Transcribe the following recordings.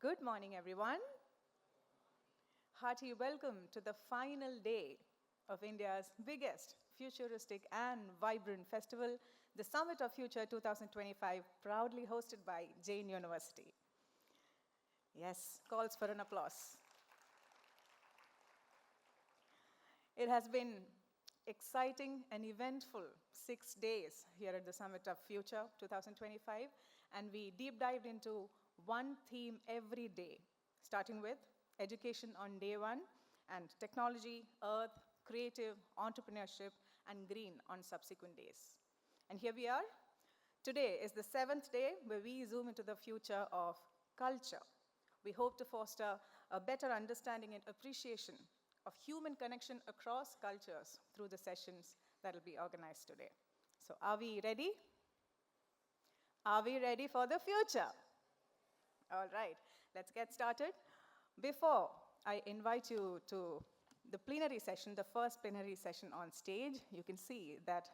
Good morning, everyone. Hearty welcome to the final day of India's biggest futuristic and vibrant festival, the Summit of Future 2025, proudly hosted by Jain University. Yes, calls for an applause. It has been exciting and eventful 6 days here at the Summit of Future 2025, and we deep dived into one theme every day, starting with education on day one and technology, earth, creative, entrepreneurship, and green on subsequent days. And here we are. Today is the 7th day where we zoom into the future of culture. We hope to foster a better understanding and appreciation of human connection across cultures through the sessions that will be organized today. So are we ready? Are we ready for the future? All right, let's get started. Before I invite you to the plenary session, the first plenary session on stage, you can see that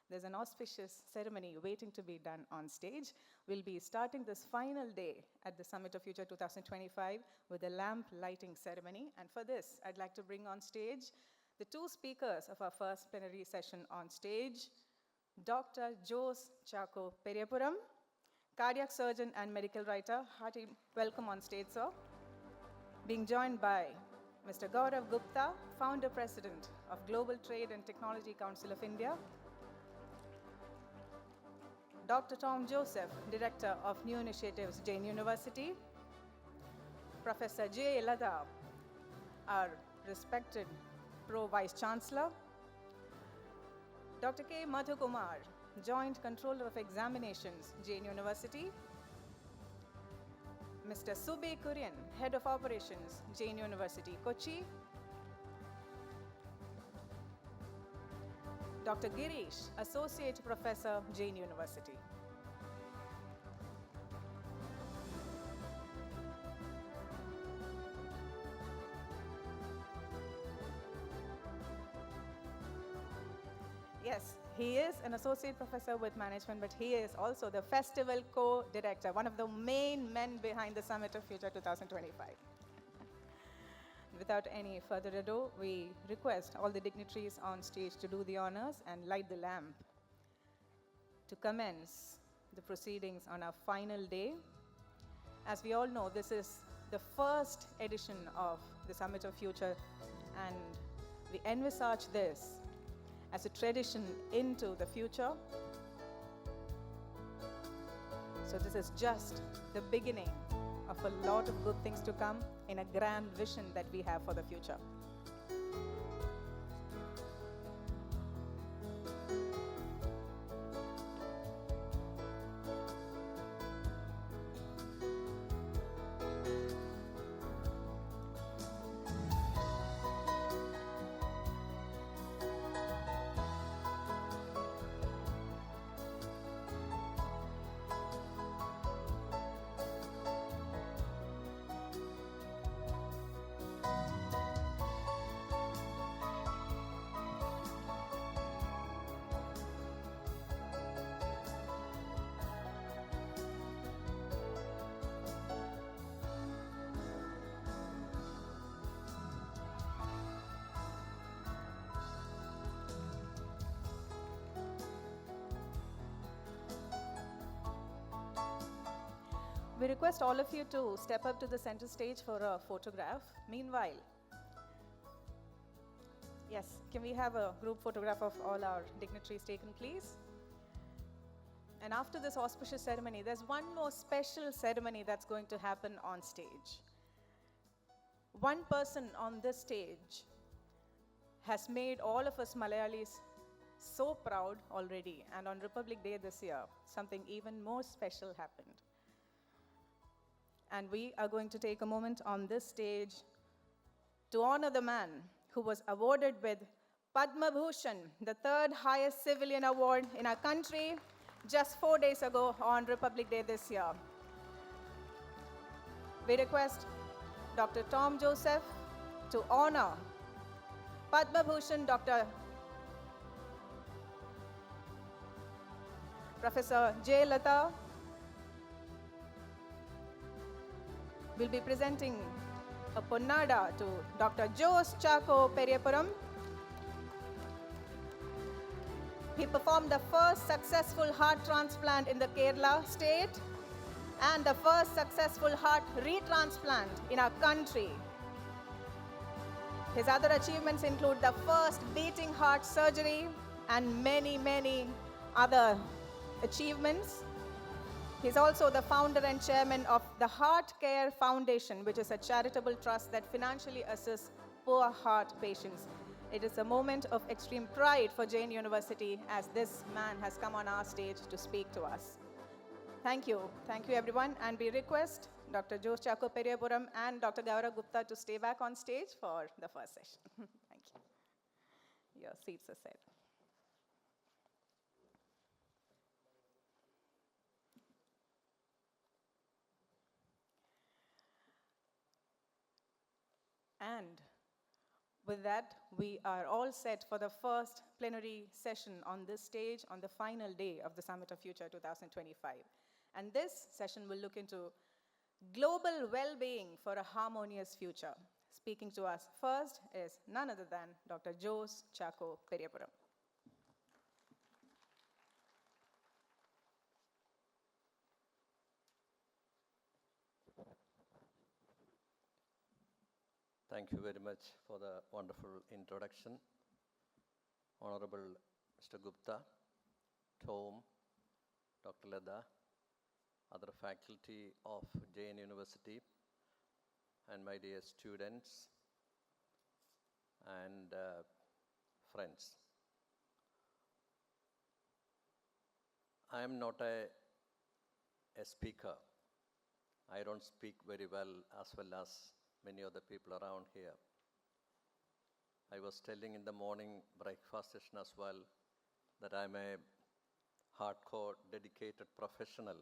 there's an auspicious ceremony waiting to be done on stage. We'll be starting this final day at the Summit of Future 2025 with a lamp lighting ceremony. And for this, I'd like to bring on stage the two speakers of our first plenary session on stage, Dr. Jose Chacko Periappuram, cardiac surgeon and medical writer. Hearty welcome on stage, sir. Being joined by Mr. Gaurav Gupta, founder president of Global Trade and Technology Council of India, Dr. Tom Joseph, director of New Initiatives, Jain University, Professor J. Lada, our respected Pro Vice Chancellor, Dr. K. Madhukumar, Joint Controller of Examinations, Jain University, Mr. Sube Kurian, Head of Operations, Jain University, Kochi, Dr. Girish, Associate Professor, Jain University. Yes, he is an associate professor with management, but he is also the festival co-director, one of the main men behind the Summit of Future 2025. Without any further ado, we request all the dignitaries on stage to do the honors and light the lamp to commence the proceedings on our final day. As we all know, this is the first edition of the Summit of Future, and we envisage this as a tradition into the future. So this is just the beginning of a lot of good things to come in a grand vision that we have for the future. We request all of you to step up to the center stage for a photograph. Meanwhile, yes, can we have a group photograph of all our dignitaries taken, please? And after this auspicious ceremony, there's one more special ceremony that's going to happen on stage. One person on this stage has made all of us Malayalis so proud already, and on Republic Day this year, something even more special happened. And we are going to take a moment on this stage to honor the man who was awarded with Padma Bhushan, the third highest civilian award in our country, just 4 days ago on Republic Day this year. We request Dr. Tom Joseph to honor Padma Bhushan Dr. Professor J. Lata, We'll be presenting a Ponnada to Dr. Jose Chacko Periappuram. He performed the first successful heart transplant in the Kerala state and the first successful heart retransplant in our country. His other achievements include the first beating heart surgery and many, many other achievements. He's also the founder and chairman of the Heart Care Foundation, which is a charitable trust that financially assists poor heart patients. It is a moment of extreme pride for Jain University as this man has come on our stage to speak to us. Thank you. Thank you, everyone. And we request Dr. Jose Chacko Periappuram and Dr. Gaurav Gupta to stay back on stage for the first session. Thank you. Your seats are set. And with that, we are all set for the first plenary session on this stage on the final day of the Summit of Future 2025. And this session will look into global well-being for a harmonious future. Speaking to us first is none other than Dr. Jose Chacko Periappuram. Thank you very much for the wonderful introduction. Honorable Mr. Gupta, Tom, Dr. Leda, other faculty of Jain University, and my dear students and friends. I am not a speaker. I don't speak very well as many other people around here. I was telling in the morning breakfast session as well that I'm a hardcore dedicated professional,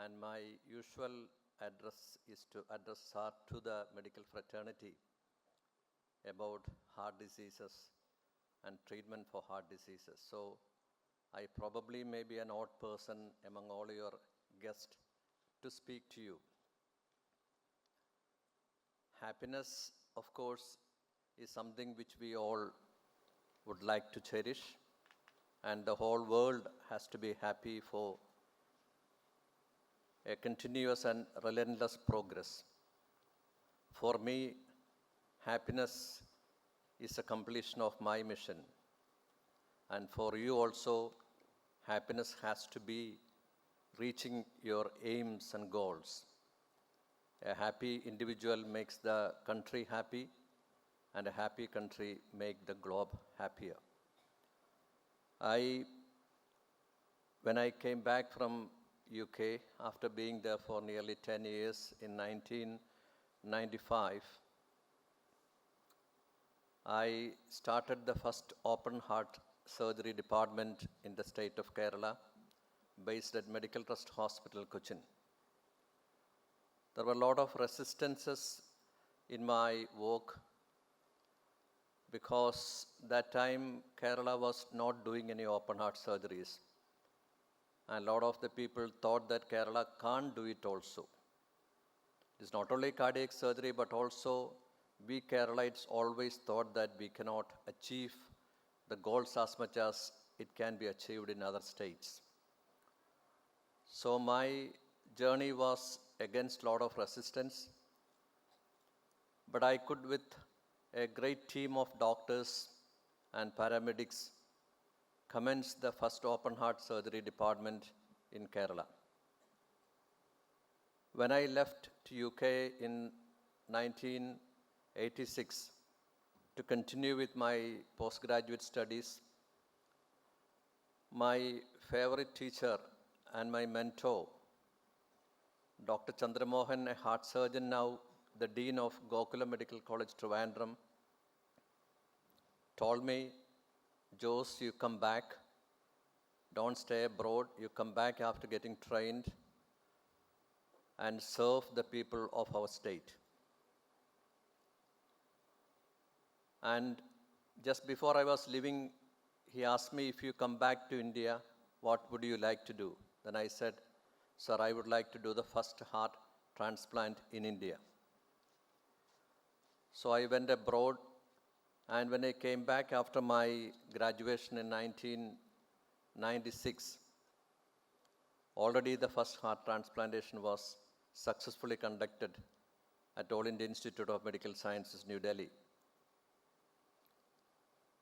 and my usual address is to address to the medical fraternity about heart diseases and treatment for heart diseases. So I probably may be an odd person among all your guests to speak to you. Happiness, of course, is something which we all would like to cherish, and the whole world has to be happy for a continuous and relentless progress. For me, happiness is a completion of my mission, and for you also, happiness has to be reaching your aims and goals. A happy individual makes the country happy, and a happy country makes the globe happier. When I came back from UK after being there for nearly 10 years in 1995, I started the first open heart surgery department in the state of Kerala, based at Medical Trust Hospital, Cochin. There were a lot of resistances in my work because that time Kerala was not doing any open heart surgeries. And a lot of the people thought that Kerala can't do it also. It's not only cardiac surgery, but also we Keralites always thought that we cannot achieve the goals as much as it can be achieved in other states. So my journey was against a lot of resistance, but I could, with a great team of doctors and paramedics, commence the first open heart surgery department in Kerala. When I left to UK in 1986 to continue with my postgraduate studies, my favorite teacher and my mentor, Dr. Chandramohan, a heart surgeon now, the Dean of Gokula Medical College, Trivandrum, told me, Jose, you come back, don't stay abroad, you come back after getting trained and serve the people of our state. And just before I was leaving, he asked me, if you come back to India, what would you like to do? Then I said, sir, I would like to do the first heart transplant in India. So I went abroad, and when I came back after my graduation in 1996, already the first heart transplantation was successfully conducted at All India Institute of Medical Sciences, New Delhi.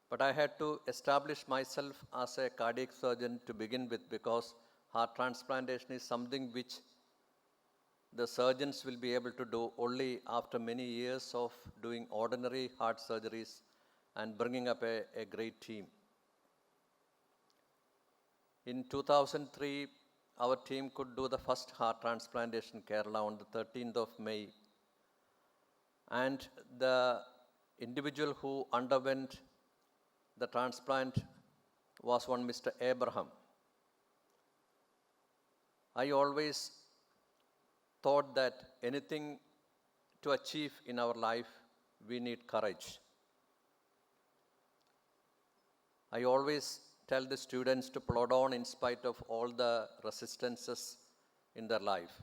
But I had to establish myself as a cardiac surgeon to begin with, because heart transplantation is something which the surgeons will be able to do only after many years of doing ordinary heart surgeries and bringing up a great team. In 2003, our team could do the first heart transplantation in Kerala on the 13th of May. And the individual who underwent the transplant was one Mr. Abraham. I always thought that anything to achieve in our life, we need courage. I always tell the students to plod on in spite of all the resistances in their life.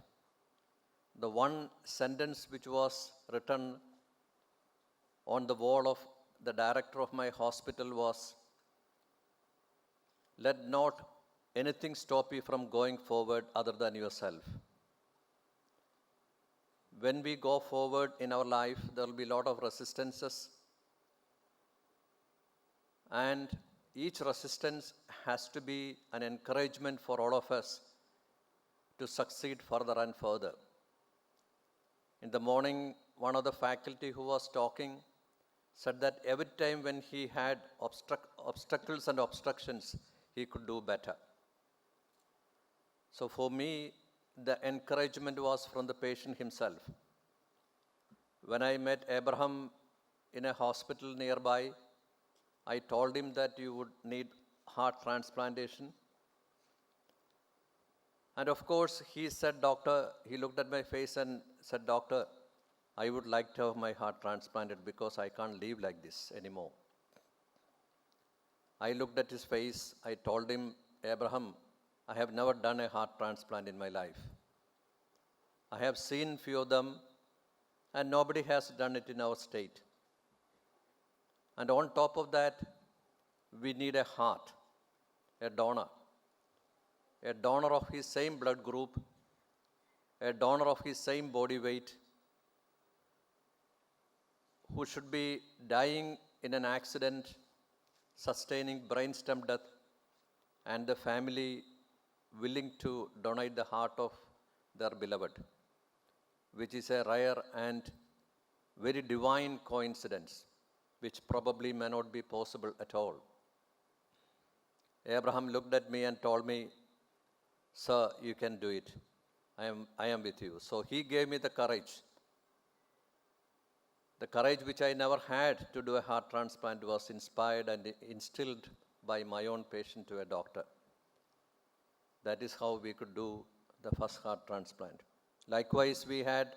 The one sentence which was written on the wall of the director of my hospital was, "Let not anything stop you from going forward other than yourself." When we go forward in our life, there will be a lot of resistances, and each resistance has to be an encouragement for all of us to succeed further and further. In the morning, one of the faculty who was talking said that every time when he had obstacles and obstructions, he could do better. So for me, the encouragement was from the patient himself. When I met Abraham in a hospital nearby, I told him that you would need heart transplantation. And of course, he said, "Doctor," he looked at my face and said, "Doctor, I would like to have my heart transplanted because I can't live like this anymore." I looked at his face. I told him, "Abraham, I have never done a heart transplant in my life. I have seen few of them, and nobody has done it in our state. And on top of that, we need a heart, a donor of his same blood group, a donor of his same body weight, who should be dying in an accident, sustaining brainstem death, and the family willing to donate the heart of their beloved, which is a rare and very divine coincidence, which probably may not be possible at all." Abraham looked at me and told me, "Sir, you can do it. I am with you." So he gave me the courage which I never had to do a heart transplant was inspired and instilled by my own patient to a doctor. That is how we could do the first heart transplant. Likewise, we had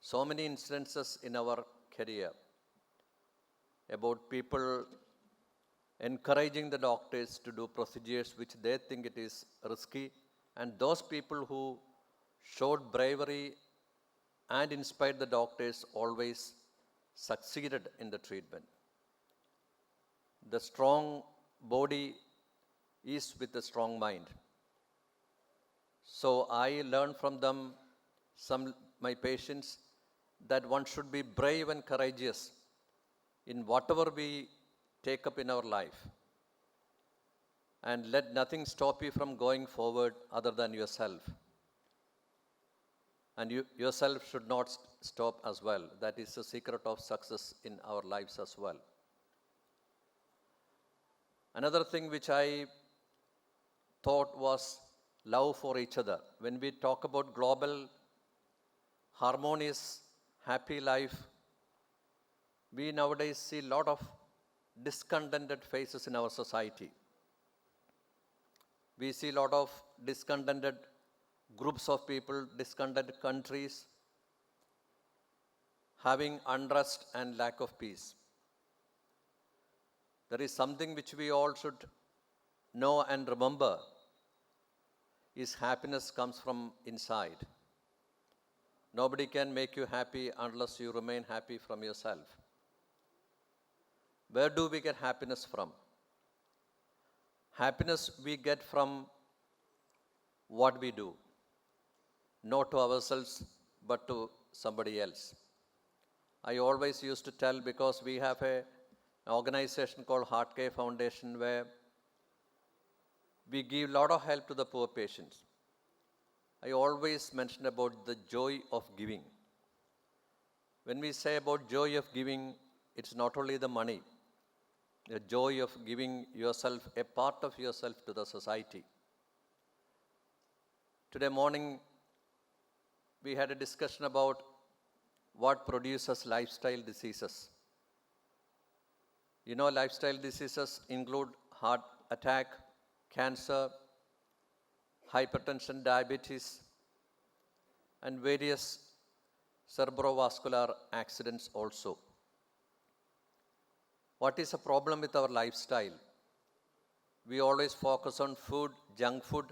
so many instances in our career about people encouraging the doctors to do procedures which they think it is risky, and those people who showed bravery and inspired the doctors always succeeded in the treatment. The strong body is with the strong mind. So I learned from them, my patients, that one should be brave and courageous in whatever we take up in our life. And let nothing stop you from going forward other than yourself. And you yourself should not stop as well. That is the secret of success in our lives as well. Another thing which I thought was love for each other. When we talk about global, harmonious, happy life, we nowadays see a lot of discontented faces in our society. We see a lot of discontented groups of people, discontented countries, having unrest and lack of peace. There is something which we all should know and remember, is happiness comes from inside. Nobody can make you happy unless you remain happy from yourself. Where do we get happiness from? Happiness we get from what we do, not to ourselves, but to somebody else. I always used to tell, because we have an organization called Heart Care Foundation where we give a lot of help to the poor patients. I always mention about the joy of giving. When we say about joy of giving, it's not only the money, the joy of giving yourself, a part of yourself to the society. Today morning, we had a discussion about what produces lifestyle diseases. You know, lifestyle diseases include heart attack, cancer, hypertension, diabetes, and various cerebrovascular accidents also. What is the problem with our lifestyle? We always focus on food, junk food.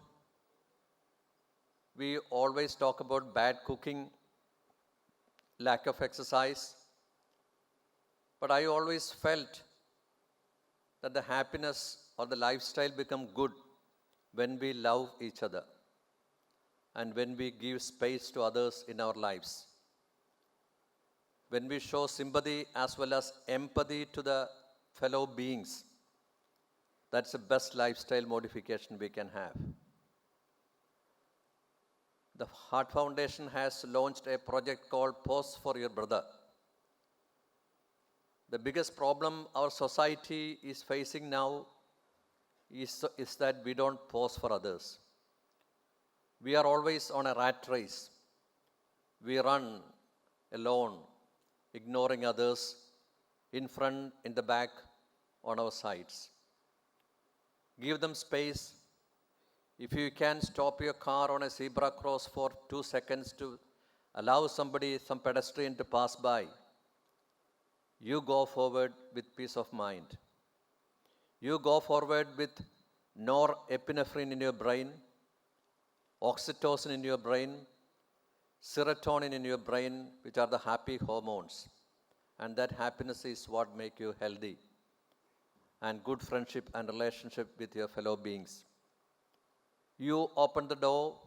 We always talk about bad cooking, lack of exercise. But I always felt that the happiness or the lifestyle become good when we love each other and when we give space to others in our lives. When we show sympathy as well as empathy to the fellow beings, that's the best lifestyle modification we can have. The Heart Foundation has launched a project called Pause for Your Brother. The biggest problem our society is facing now is that we don't pause for others. We are always on a rat race. We run alone, ignoring others, in front, in the back, on our sides. Give them space. If you can stop your car on a zebra cross for 2 seconds to allow somebody, some pedestrian to pass by, you go forward with peace of mind. You go forward with norepinephrine in your brain, oxytocin in your brain, serotonin in your brain, which are the happy hormones. And that happiness is what makes you healthy and good friendship and relationship with your fellow beings. You open the door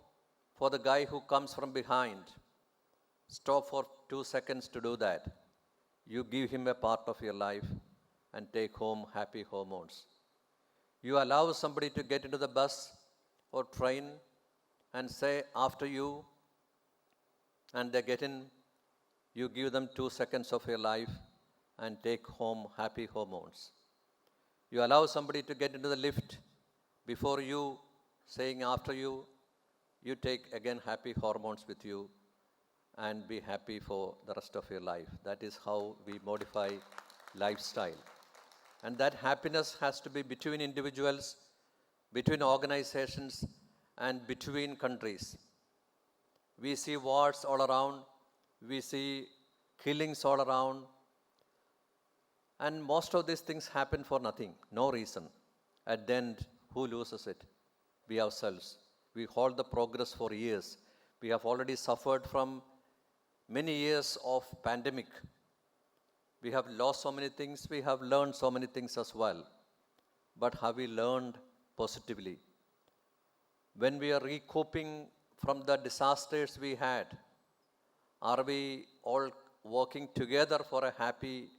for the guy who comes from behind. Stop for 2 seconds to do that. You give him a part of your life and take home happy hormones. You allow somebody to get into the bus or train and say after you, and they get in, you give them 2 seconds of your life and take home happy hormones. You allow somebody to get into the lift before you, saying after you, you take again happy hormones with you and be happy for the rest of your life. That is how we modify lifestyle. And that happiness has to be between individuals, between organizations, and between countries. We see wars all around, we see killings all around, and most of these things happen for nothing, no reason. At the end, who loses it? We ourselves. We hold the progress for years. We have already suffered from many years of pandemic. We have lost so many things, we have learned so many things as well. But have we learned positively? When we are recouping from the disasters we had, are we all working together for a happy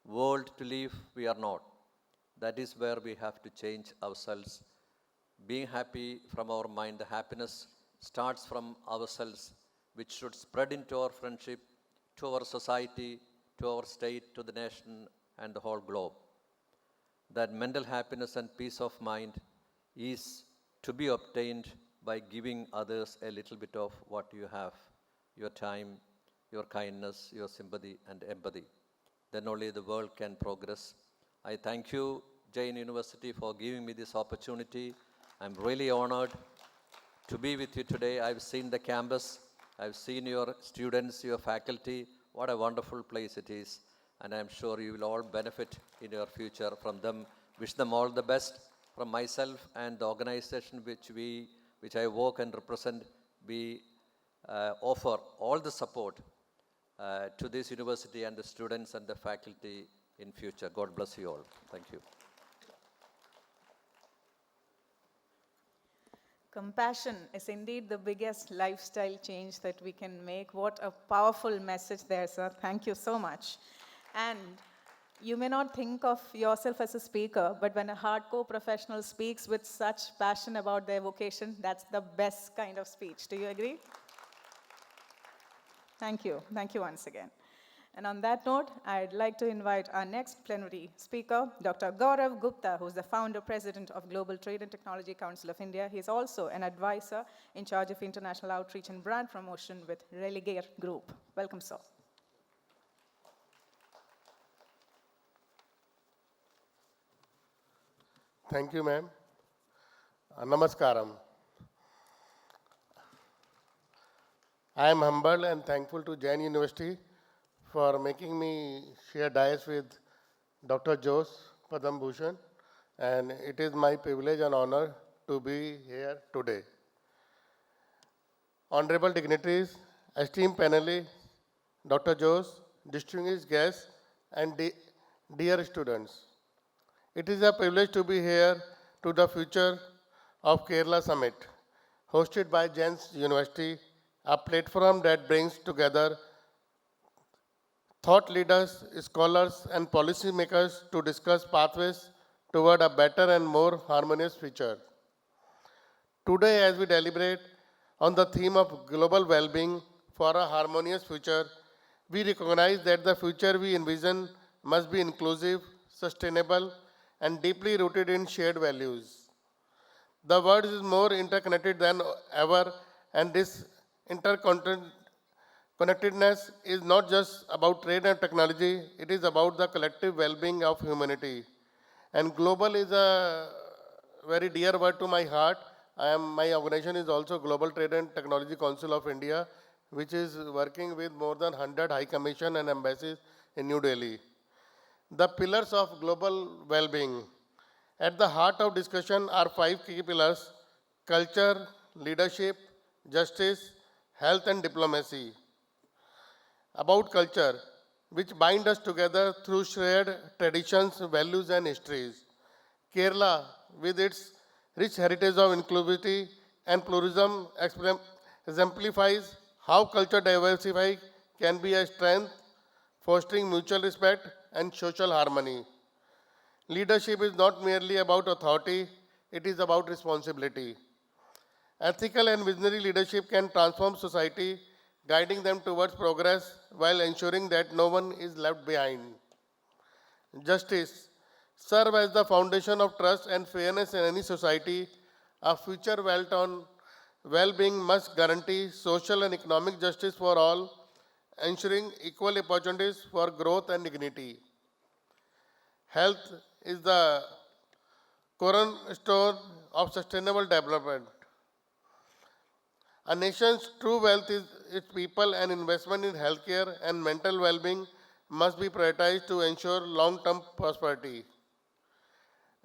world to live? We are not. That is where we have to change ourselves. Being happy from our mind, the happiness starts from ourselves, which should spread into our friendship, to our society, to our state, to the nation, and the whole globe. That mental happiness and peace of mind is to be obtained by giving others a little bit of what you have, your time, your kindness, your sympathy and empathy. Then only the world can progress. I thank you, Jain University, for giving me this opportunity. I'm really honored to be with you today. I've seen the campus, I've seen your students, your faculty. What a wonderful place it is. And I'm sure you will all benefit in your future from them. Wish them all the best. From myself and the organization which I work and represent, we offer all the support to this university and the students and the faculty in future. God bless you all. Thank you. Compassion is indeed the biggest lifestyle change that we can make. What a powerful message there, sir. Thank you so much. And you may not think of yourself as a speaker, but when a hardcore professional speaks with such passion about their vocation, that's the best kind of speech. Do you agree? Thank you. Thank you once again. And on that note, I'd like to invite our next plenary speaker, Dr. Gaurav Gupta, who's the founder president of Global Trade and Technology Council of India. He's also an advisor in charge of international outreach and brand promotion with Religare Group. Welcome, sir. Thank you, ma'am. Namaskaram. I am humbled and thankful to Jain University for making me share dais with Dr. Jose Padam Bhushan, and it is my privilege and honor to be here today. Honorable dignitaries, esteemed panelists, Dr. Jose, distinguished guests, and dear students. It is a privilege to be here to the Future of Kerala Summit, hosted by Jain University, a platform that brings together thought leaders, scholars, and policymakers to discuss pathways toward a better and more harmonious future. Today, as we deliberate on the theme of global well-being for a harmonious future, we recognize that the future we envision must be inclusive, sustainable, and deeply rooted in shared values. The world is more interconnected than ever, and this interconnectedness is not just about trade and technology, it is about the collective well-being of humanity. And global is a very dear word to my heart. My organization is also Global Trade and Technology Council of India, which is working with more than 100 High Commission and embassies in New Delhi. The pillars of global well-being. At the heart of discussion are 5 key pillars: culture, leadership, justice, health, and diplomacy. About culture, which bind us together through shared traditions, values, and histories. Kerala, with its rich heritage of inclusivity and pluralism, exemplifies how culture diversity can be a strength, fostering mutual respect and social harmony. Leadership is not merely about authority, it is about responsibility. Ethical and visionary leadership can transform society, guiding them towards progress while ensuring that no one is left behind. Justice serve as the foundation of trust and fairness in any society. A future built on well-being must guarantee social and economic justice for all, ensuring equal opportunities for growth and dignity. Health is the cornerstone of sustainable development. A nation's true wealth is its people, and investment in healthcare and mental well-being must be prioritized to ensure long-term prosperity.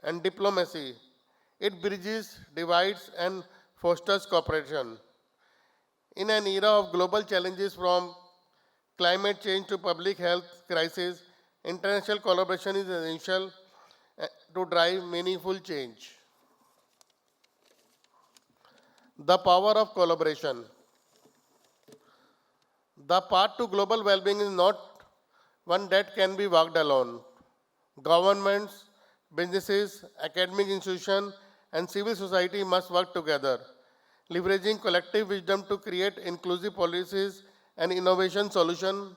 And diplomacy, it bridges divides and fosters cooperation. In an era of global challenges from climate change to public health crisis, international collaboration is essential to drive meaningful change. The power of collaboration. The path to global well-being is not one that can be walked alone. Governments, businesses, academic institutions, and civil society must work together, leveraging collective wisdom to create inclusive policies and innovation solutions.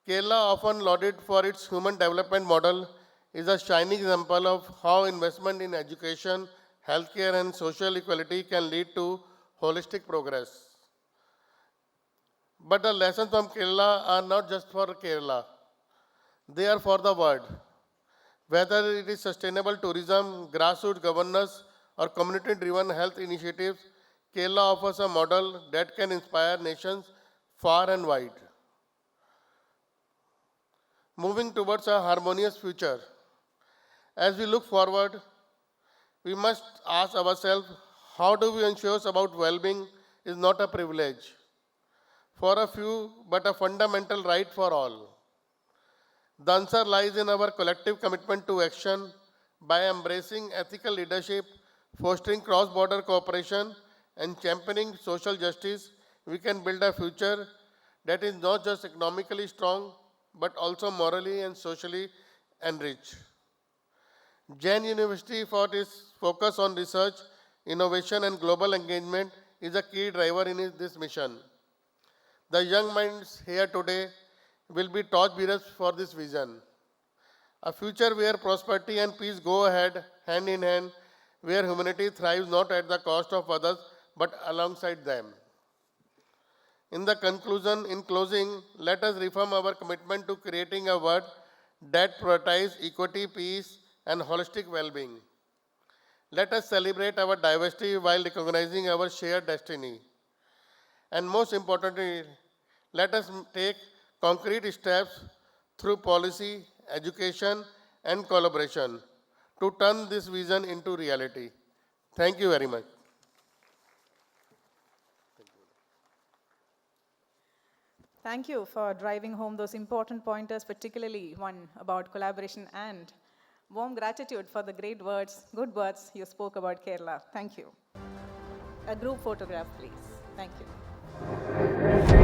Kerala, often lauded for its human development model, is a shining example of how investment in education, healthcare, and social equality can lead to holistic progress. But the lessons from Kerala are not just for Kerala, they are for the world. Whether it is sustainable tourism, grassroots governance, or community-driven health initiatives, Kerala offers a model that can inspire nations far and wide. Moving towards a harmonious future. As we look forward, we must ask ourselves, how do we ensure about well-being is not a privilege for a few, but a fundamental right for all. The answer lies in our collective commitment to action. By embracing ethical leadership, fostering cross border cooperation, and championing social justice, we can build a future that is not just economically strong, but also morally and socially enriched. Jain University, for its focus on research, innovation, and global engagement, is a key driver in this mission. The young minds here today will be torchbearers for this vision. A future where prosperity and peace go ahead hand in hand, where humanity thrives not at the cost of others but alongside them. In closing, let us reaffirm our commitment to creating a world that prioritizes equity, peace, and holistic well-being. Let us celebrate our diversity while recognizing our shared destiny. And most importantly, let us take concrete steps through policy, education, and collaboration to turn this vision into reality. Thank you very much. Thank you for driving home those important pointers, particularly one about collaboration, and warm gratitude for the great words, good words you spoke about Kerala. Thank you. A group photograph, please. Thank you.